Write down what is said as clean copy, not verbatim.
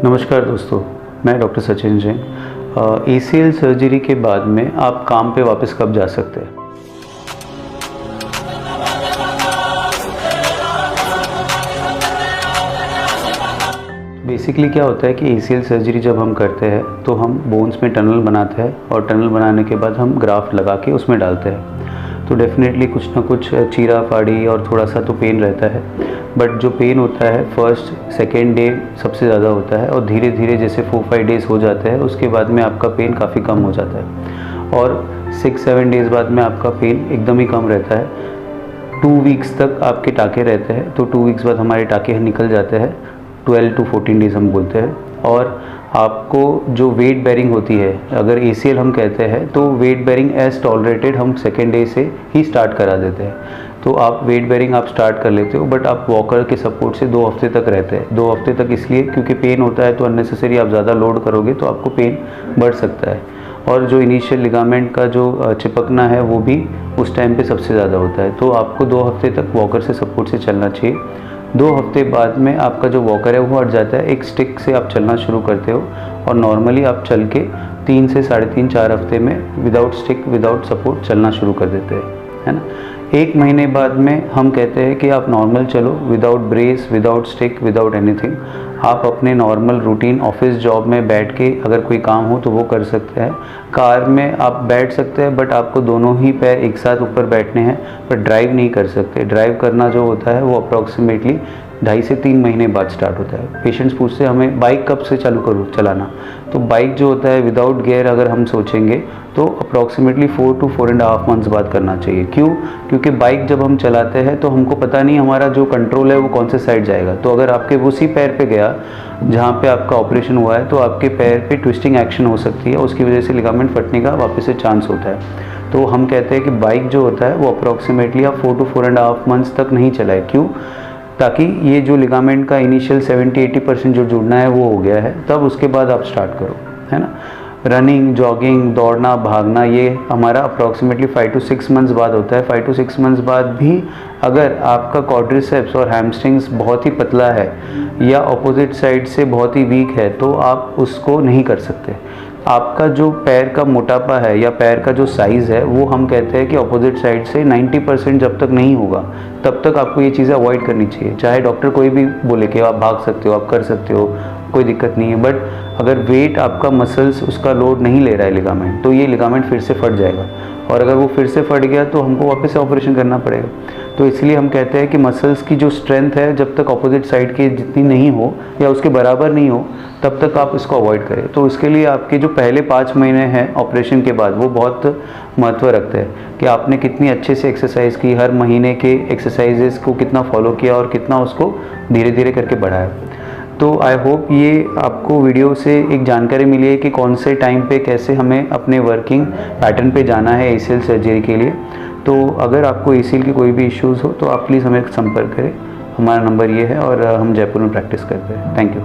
नमस्कार दोस्तों, मैं doctor Sachin Jain. ACL surgery के बाद में आप काम पे वापस कब जा सकते हैं? बेसिकली क्या होता है कि ACL सर्जरी जब हम करते हैं तो हम बोन्स में टनल बनाते हैं और टनल बनाने के बाद हम ग्राफ्ट लगा के उसमें डालते हैं। तो डेफिनेटली कुछ ना कुछ चीरा फाड़ी और थोड़ा सा तो पेन रहता है, बट जो पेन होता है फर्स्ट सेकेंड डे सबसे ज़्यादा होता है और धीरे धीरे जैसे 4-5 डेज़ हो जाते हैं उसके बाद में आपका पेन काफ़ी कम हो जाता है और 6-7 डेज़ बाद में आपका पेन एकदम ही कम रहता है। 2 वीक्स तक आपके टाँके रहते हैं, तो 2 वीक्स बाद हमारे टाँके निकल जाते हैं। 12 to 14 डेज़ हम बोलते हैं। और आपको जो वेट बेरिंग होती है, अगर ACL हम कहते हैं तो वेट बेरिंग एज टॉलरेटेड हम सेकेंड डे से ही स्टार्ट करा देते हैं। तो आप वेट बेरिंग आप स्टार्ट कर लेते हो, बट आप वॉकर के सपोर्ट से 2 हफ्ते तक रहते हैं। 2 हफ्ते तक इसलिए क्योंकि पेन होता है, तो अननेसेसरी आप ज़्यादा लोड करोगे तो आपको पेन बढ़ सकता है। और जो इनिशियल लिगामेंट का जो चिपकना है वो भी उस टाइम पे सबसे ज़्यादा होता है। तो आपको 2 हफ्ते तक वॉकर से सपोर्ट से चलना चाहिए। 2 हफ्ते बाद में आपका जो वॉकर है वो हट जाता है, एक स्टिक से आप चलना शुरू करते हो और नॉर्मली आप चल के 3 से 3.5-4 हफ्ते में विदाउट स्टिक विदाउट सपोर्ट चलना शुरू कर देते हैं, है ना। 1 महीने बाद में हम कहते हैं कि आप नॉर्मल चलो, without brace, without stick, without anything. आप अपने नॉर्मल रूटीन ऑफिस जॉब में बैठ के अगर कोई काम हो तो वो कर सकते हैं। कार में आप बैठ सकते हैं, बट आपको दोनों ही पैर एक साथ ऊपर बैठने हैं, पर ड्राइव नहीं कर सकते। ड्राइव करना जो होता है वो अप्रॉक्सीमेटली 2.5 से 3 महीने बाद स्टार्ट होता है। पेशेंट्स पूछते हैं हमें बाइक कब से चालू करूँ चलाना, तो बाइक जो होता है विदाउट गियर अगर हम सोचेंगे तो अप्रॉक्सीमेटली 4 to 4.5 मंथ्स बाद करना चाहिए। क्यों? क्योंकि बाइक जब हम चलाते हैं तो हमको पता नहीं हमारा जो कंट्रोल है वो कौन से साइड जाएगा। तो अगर आपके उसी पैर पे गया जहाँ पे आपका ऑपरेशन हुआ है, तो आपके पैर पे ट्विस्टिंग एक्शन हो सकती है, उसकी वजह से लिगामेंट फटने का वापस से चांस होता है। तो हम कहते हैं कि बाइक जो होता है वो अप्रॉक्सीमेटली आप 4 to 4.5 मंथ्स तक नहीं चलाए। क्यों? ताकि ये जो लिगामेंट का इनिशियल 70-80% जो जुड़ना है वो हो गया है, तब उसके बाद आप स्टार्ट करो, है ना। रनिंग, जॉगिंग, दौड़ना, भागना ये हमारा अप्रॉक्सीमेटली 5 to 6 मंथ्स बाद होता है। 5 to 6 मंथ्स बाद भी अगर आपका क्वाड्रिसेप्स और हैमस्ट्रिंग्स बहुत ही पतला है या अपोजिट साइड से बहुत ही वीक है तो आप उसको नहीं कर सकते। आपका जो पैर का मोटापा है या पैर का जो साइज़ है वो हम कहते हैं कि अपोजिट साइड से 90% जब तक नहीं होगा तब तक आपको ये चीज़ें अवॉइड करनी चाहिए। चाहे डॉक्टर कोई भी बोले कि आप भाग सकते हो, आप कर सकते हो, कोई दिक्कत नहीं है, बट अगर वेट आपका मसल्स उसका लोड नहीं ले रहा है लिगामेंट, तो ये लिगामेंट फिर से फट जाएगा और अगर वो फिर से फट गया तो हमको वापस से ऑपरेशन करना पड़ेगा। तो इसलिए हम कहते हैं कि मसल्स की जो स्ट्रेंथ है जब तक अपोजिट साइड के जितनी नहीं हो या उसके बराबर नहीं हो तब तक आप इसको अवॉइड करें। तो इसके लिए आपके जो पहले 5 महीने हैं ऑपरेशन के बाद वो बहुत महत्व रखते हैं कि आपने कितनी अच्छे से एक्सरसाइज की, हर महीने के एक्सरसाइजेस को कितना फॉलो किया और कितना उसको धीरे धीरे करके बढ़ाया। तो आई होप ये आपको वीडियो से एक जानकारी मिली है कि कौन से टाइम पे कैसे हमें अपने वर्किंग पैटर्न पे जाना है ACL सर्जरी के लिए। तो अगर आपको ACL की कोई भी इश्यूज़ हो तो आप प्लीज़ हमें संपर्क करें। हमारा नंबर ये है और हम जयपुर में प्रैक्टिस करते हैं। Thank you.